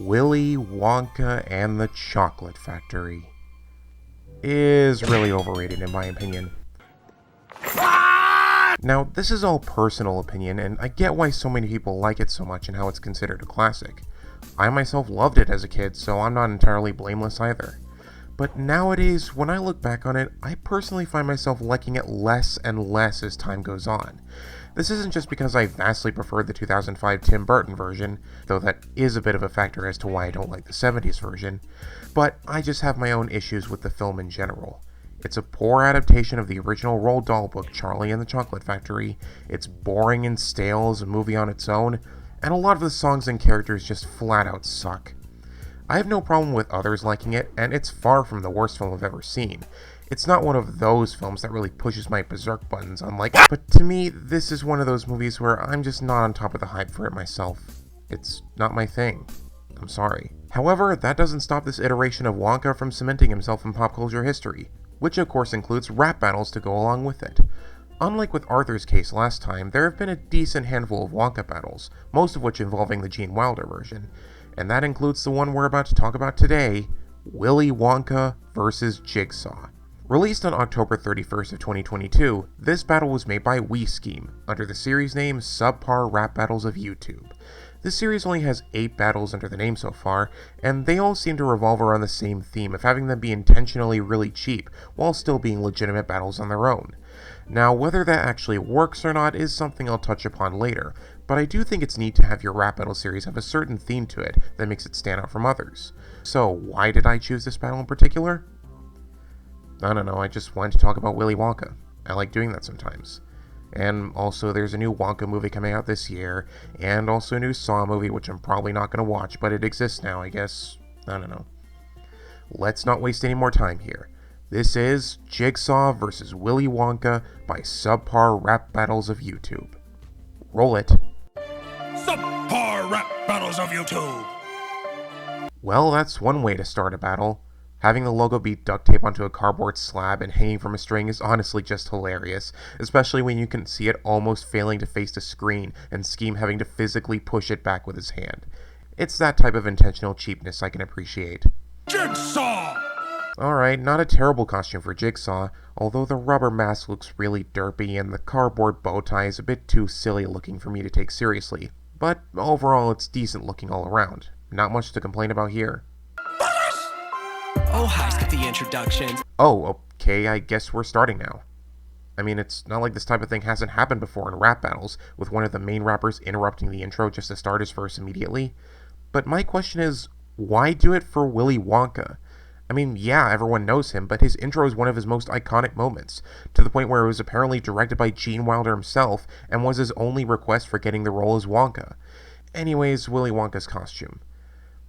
Willy Wonka and the Chocolate Factory is really overrated in my opinion. Now, this is all personal opinion, and I get why so many people like it so much and how it's considered a classic. I myself loved it as a kid, so I'm not entirely blameless either. But nowadays, when I look back on it, I personally find myself liking it less and less as time goes on. This isn't just because I vastly prefer the 2005 Tim Burton version, though that is a bit of a factor as to why I don't like the 70s version, but I just have my own issues with the film in general. It's a poor adaptation of the original Roald Dahl book Charlie and the Chocolate Factory, it's boring and stale as a movie on its own, and a lot of the songs and characters just flat out suck. I have no problem with others liking it, and it's far from the worst film I've ever seen. It's not one of those films that really pushes my berserk buttons, but to me, this is one of those movies where I'm just not on top of the hype for it myself. It's not my thing. I'm sorry. However, that doesn't stop this iteration of Wonka from cementing himself in pop culture history, which of course includes rap battles to go along with it. Unlike with Arthur's case last time, there have been a decent handful of Wonka battles, most of which involving the Gene Wilder version, and that includes the one we're about to talk about today, Willy Wonka vs. Jigsaw. Released on October 31st of 2022, this battle was made by WeSkeem, under the series name Subpar Rap Battles of YouTube. This series only has 8 battles under the name so far, and they all seem to revolve around the same theme of having them be intentionally really cheap, while still being legitimate battles on their own. Now, whether that actually works or not is something I'll touch upon later, but I do think it's neat to have your rap battle series have a certain theme to it that makes it stand out from others. So, why did I choose this battle in particular? I don't know, I just wanted to talk about Willy Wonka. I like doing that sometimes. And also, there's a new Wonka movie coming out this year, and also a new Saw movie, which I'm probably not going to watch, but it exists now, I guess. I don't know. Let's not waste any more time here. This is Jigsaw vs. Willy Wonka by Subpar Rap Battles of YouTube. Roll it. Subpar Rap Battles of YouTube! Well, that's one way to start a battle. Having the logo be duct taped onto a cardboard slab and hanging from a string is honestly just hilarious, especially when you can see it almost failing to face the screen and Skeem having to physically push it back with his hand. It's that type of intentional cheapness I can appreciate. Jigsaw! Alright, not a terrible costume for Jigsaw, although the rubber mask looks really derpy and the cardboard bow tie is a bit too silly looking for me to take seriously. But overall, it's decent looking all around. Not much to complain about here. Oh, hi, skip the introductions. Oh, okay, I guess we're starting now. I mean, it's not like this type of thing hasn't happened before in rap battles, with one of the main rappers interrupting the intro just to start his verse immediately. But my question is, why do it for Willy Wonka? I mean, yeah, everyone knows him, but his intro is one of his most iconic moments, to the point where it was apparently directed by Gene Wilder himself, and was his only request for getting the role as Wonka. Anyways, Willy Wonka's costume.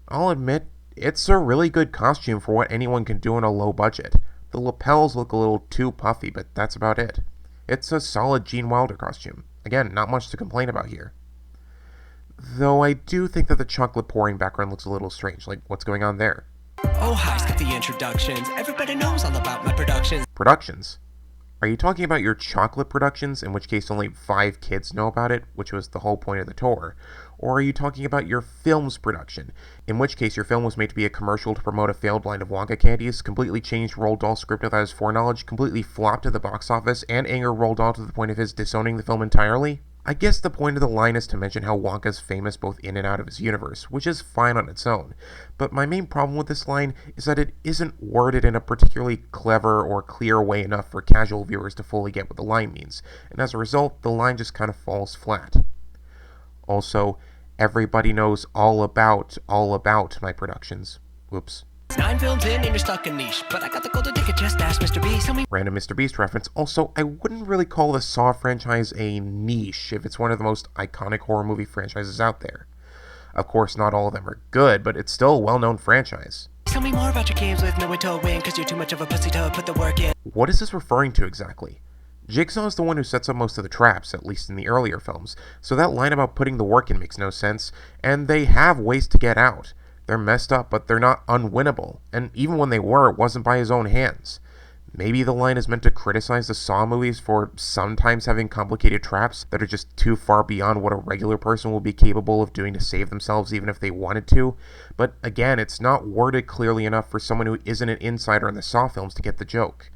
I'll admit, it's a really good costume for what anyone can do on a low budget. The lapels look a little too puffy, but that's about it. It's a solid Gene Wilder costume. Again, not much to complain about here. Though I do think that the chocolate pouring background looks a little strange, like what's going on there? Oh, hi, skip the introductions. Everybody knows all about my productions. Productions? Are you talking about your chocolate productions, in which case only 5 kids know about it, which was the whole point of the tour? Or are you talking about your film's production, in which case your film was made to be a commercial to promote a failed line of Wonka candies, completely changed Roald Dahl's script without his foreknowledge, completely flopped at the box office, and angered Roald Dahl to the point of his disowning the film entirely? I guess the point of the line is to mention how Wonka's famous both in and out of his universe, which is fine on its own, but my main problem with this line is that it isn't worded in a particularly clever or clear way enough for casual viewers to fully get what the line means, and as a result, the line just kind of falls flat. Also, everybody knows all about my productions. Whoops. 9 films in and you're stuck in niche, but I got the golden ticket, just ask Mr. Beast. Tell me. Random Mr. Beast reference. Also, I wouldn't really call the Saw franchise a niche if it's one of the most iconic horror movie franchises out there. Of course, not all of them are good, but it's still a well-known franchise. Tell me more about your games with no way to win, cause you're too much of a pussy to put the work in. What is this referring to exactly? Jigsaw is the one who sets up most of the traps, at least in the earlier films, so that line about putting the work in makes no sense, and they have ways to get out. They're messed up, but they're not unwinnable, and even when they were, it wasn't by his own hands. Maybe the line is meant to criticize the Saw movies for sometimes having complicated traps that are just too far beyond what a regular person will be capable of doing to save themselves even if they wanted to, but again, it's not worded clearly enough for someone who isn't an insider in the Saw films to get the joke.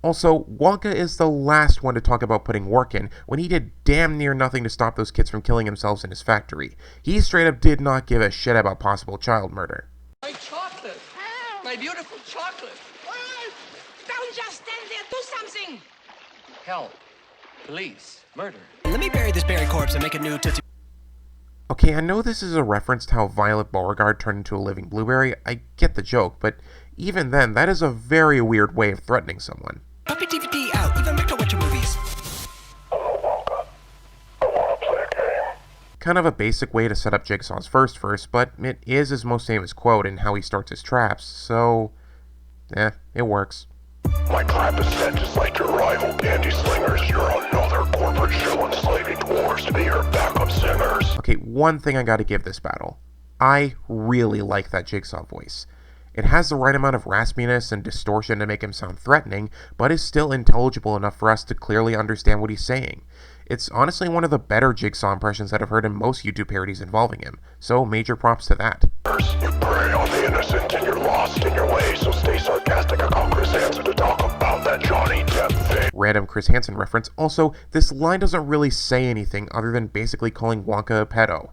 Also, Wonka is the last one to talk about putting work in when he did damn near nothing to stop those kids from killing themselves in his factory. He straight up did not give a shit about possible child murder. My chocolate! My beautiful chocolate! Don't just stand there, do something! Help. Police. Murder. Let me bury this berry corpse and make a new Tootsie. Okay, I know this is a reference to how Violet Beauregard turned into a living blueberry. I get the joke, but even then, that is a very weird way of threatening someone. Puppy DVD out. Even Rick don't watch your movies. Wonka, I wanna play a game. Kind of a basic way to set up Jigsaw's first verse, but it is his most famous quote and how he starts his traps, so it works. My trap is set just like your rival candy slingers. You're another corporate show enslaving dwarves to be your backup singers. Okay, one thing I gotta give this battle. I really like that Jigsaw voice. It has the right amount of raspiness and distortion to make him sound threatening, but is still intelligible enough for us to clearly understand what he's saying. It's honestly one of the better Jigsaw impressions that I've heard in most YouTube parodies involving him, so major props to that. You prey on the innocent and you're lost in your ways, so stay sarcastic. I call Chris Hansen to talk about that Johnny Depp thing. Random Chris Hansen reference. Also, this line doesn't really say anything other than basically calling Wonka a pedo.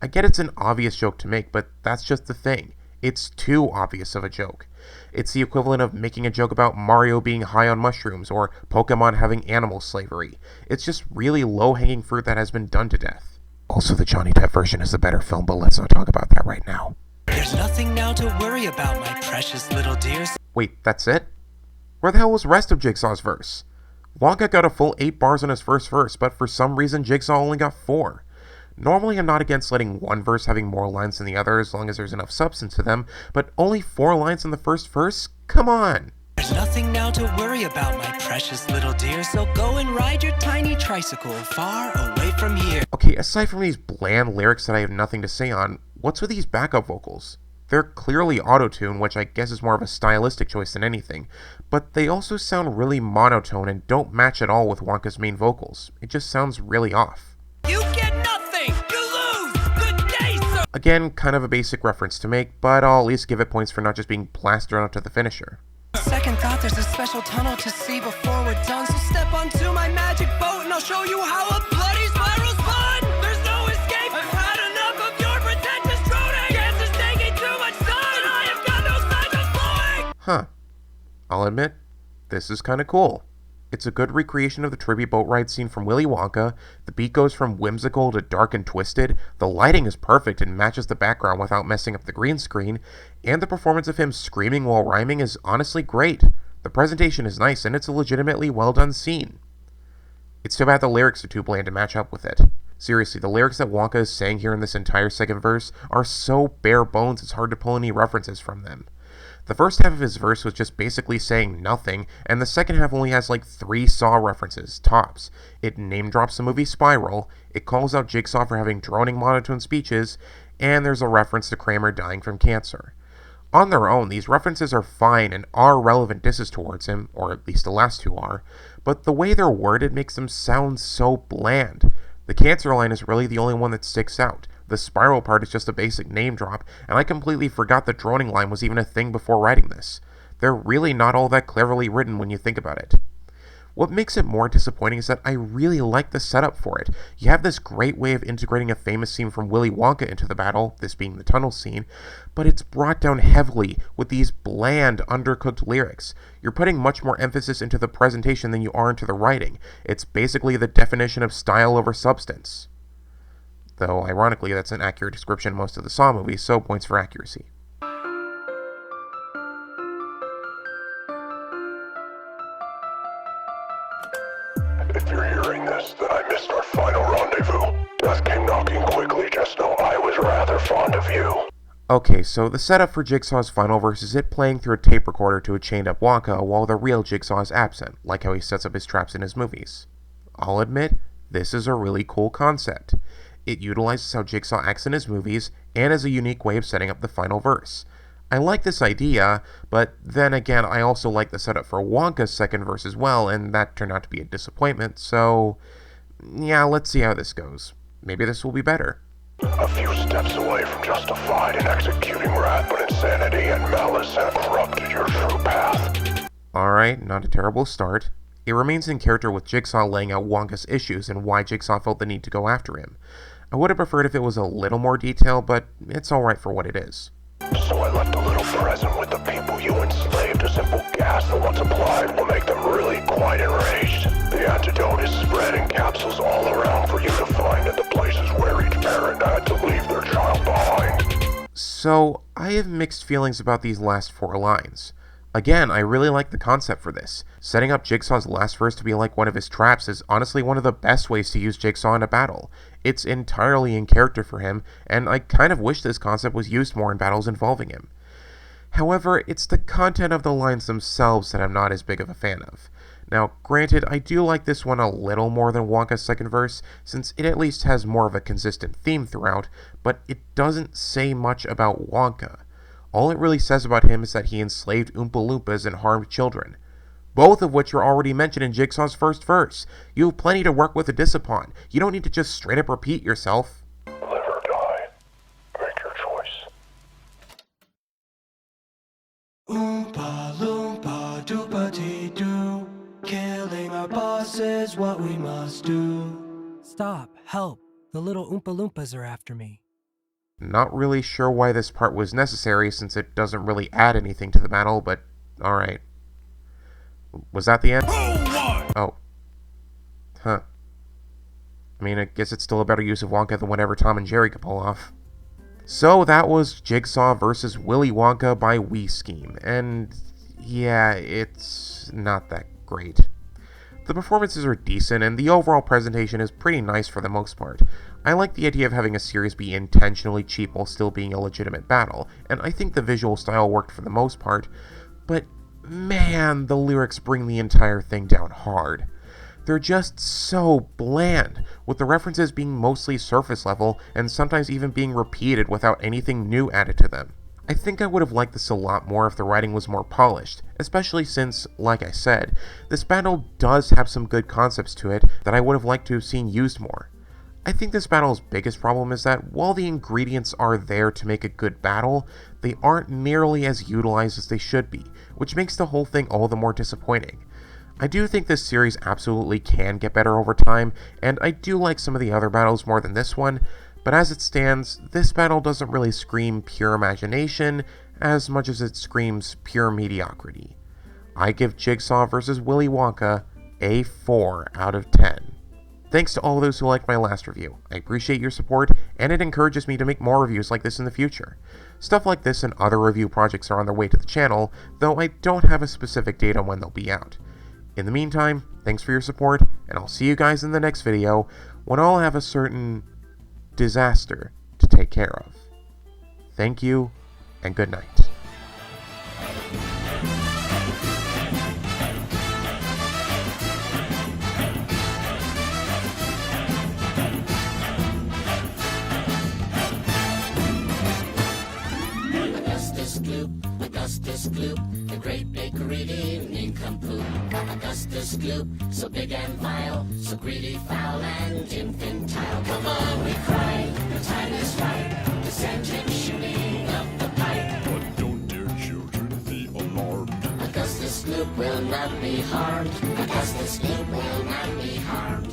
I get it's an obvious joke to make, but that's just the thing. It's too obvious of a joke. It's the equivalent of making a joke about Mario being high on mushrooms or Pokemon having animal slavery. It's just really low-hanging fruit that has been done to death. Also, the Johnny Depp version is the better film, but let's not talk about that right now. There's nothing now to worry about, my precious little dears. Wait, that's it? Where the hell was the rest of Jigsaw's verse? Wonka got a full 8 bars on his first verse, but for some reason Jigsaw only got 4. Normally I'm not against letting one verse having more lines than the other as long as there's enough substance to them, but only 4 lines in the first verse? Come on! There's nothing now to worry about, my precious little dear, so go and ride your tiny tricycle far away from here. Okay, aside from these bland lyrics that I have nothing to say on, what's with these backup vocals? They're clearly auto-tune, which I guess is more of a stylistic choice than anything, but they also sound really monotone and don't match at all with Wonka's main vocals. It just sounds really off. You get nothing! You lose! Good day, sir! Again, kind of a basic reference to make, but I'll at least give it points for not just being plastered onto the finisher. Second thought, there's a special tunnel to see before we're done, so step onto my magic boat and I'll show you how a bloody spiral's fun! There's no escape! I've had enough of your pretentious droning! Gas is taking too much time and I have got no signs of flowing! Huh. I'll admit, this is kinda cool. It's a good recreation of the tribute boat ride scene from Willy Wonka, the beat goes from whimsical to dark and twisted, the lighting is perfect and matches the background without messing up the green screen, and the performance of him screaming while rhyming is honestly great. The presentation is nice and it's a legitimately well done scene. It's too bad the lyrics are too bland to match up with it. Seriously, the lyrics that Wonka is saying here in this entire second verse are so bare bones it's hard to pull any references from them. The first half of his verse was just basically saying nothing, and the second half only has like 3 Saw references, tops. It name drops the movie Spiral, it calls out Jigsaw for having droning monotone speeches, and there's a reference to Kramer dying from cancer. On their own, these references are fine and are relevant disses towards him, or at least the last 2 are, but the way they're worded makes them sound so bland. The cancer line is really the only one that sticks out. The spiral part is just a basic name drop, and I completely forgot the droning line was even a thing before writing this. They're really not all that cleverly written when you think about it. What makes it more disappointing is that I really like the setup for it. You have this great way of integrating a famous scene from Willy Wonka into the battle, this being the tunnel scene, but it's brought down heavily with these bland, undercooked lyrics. You're putting much more emphasis into the presentation than you are into the writing. It's basically the definition of style over substance. Though, ironically, that's an accurate description of most of the Saw movies, so points for accuracy. If you're hearing this, then I missed our final rendezvous. Death came knocking quickly, just know I was rather fond of you. Okay, so the setup for Jigsaw's final verse is it playing through a tape recorder to a chained up Wonka while the real Jigsaw is absent, like how he sets up his traps in his movies. I'll admit, this is a really cool concept. It utilizes how Jigsaw acts in his movies, and is a unique way of setting up the final verse. I like this idea, but then again, I also like the setup for Wonka's second verse as well, and that turned out to be a disappointment, so yeah, let's see how this goes. Maybe this will be better. A few steps away from justified and executing wrath, but insanity and malice have corrupted your true path. Alright, not a terrible start. It remains in character with Jigsaw laying out Wonka's issues and why Jigsaw felt the need to go after him. I would have preferred if it was a little more detailed, but it's alright for what it is. So I left a little present with the people you enslaved. A simple gas that once applied will make them really quite enraged. The antidote is spread in capsules all around for you to find in the places where each parent had to leave their child behind. So, I have mixed feelings about these last 4 lines. Again, I really like the concept for this. Setting up Jigsaw's last verse to be like one of his traps is honestly one of the best ways to use Jigsaw in a battle. It's entirely in character for him, and I kind of wish this concept was used more in battles involving him. However, it's the content of the lines themselves that I'm not as big of a fan of. Now, granted, I do like this one a little more than Wonka's second verse, since it at least has more of a consistent theme throughout, but it doesn't say much about Wonka. All it really says about him is that he enslaved Oompa Loompas and harmed children, both of which are already mentioned in Jigsaw's first verse. You have plenty to work with this upon. You don't need to just straight up repeat yourself. Live or die. Make your choice. Oompa loompa doopa-dee-doo. Killing our boss is what we must do. Stop, help. The little Oompa Loompas are after me. Not really sure why this part was necessary since it doesn't really add anything to the battle, but alright. Was that the end? Oh. Huh. I mean, I guess it's still a better use of Wonka than whatever Tom and Jerry could pull off. So that was Jigsaw vs. Willy Wonka by WeSkeem, and yeah, it's not that great. The performances are decent, and the overall presentation is pretty nice for the most part. I like the idea of having a series be intentionally cheap while still being a legitimate battle, and I think the visual style worked for the most part, but man, the lyrics bring the entire thing down hard. They're just so bland, with the references being mostly surface level, and sometimes even being repeated without anything new added to them. I think I would have liked this a lot more if the writing was more polished, especially since, like I said, this battle does have some good concepts to it that I would have liked to have seen used more. I think this battle's biggest problem is that while the ingredients are there to make a good battle, they aren't nearly as utilized as they should be, which makes the whole thing all the more disappointing. I do think this series absolutely can get better over time, and I do like some of the other battles more than this one, but as it stands, this battle doesn't really scream pure imagination as much as it screams pure mediocrity. I give Jigsaw vs. Willy Wonka a 4 out of 10. Thanks to all those who liked my last review. I appreciate your support, and it encourages me to make more reviews like this in the future. Stuff like this and other review projects are on their way to the channel, though I don't have a specific date on when they'll be out. In the meantime, thanks for your support, and I'll see you guys in the next video when I'll have a certain disaster to take care of. Thank you, and good night. Augustus Gloop, the great bakery evening compoop. Augustus Gloop, so big and vile, so greedy, foul, and infantile. Come on, we cry, the time is right, descending, shooting up the pipe. But don't, dear children, be alarmed. Augustus Gloop will not be harmed. Augustus Gloop will not be harmed.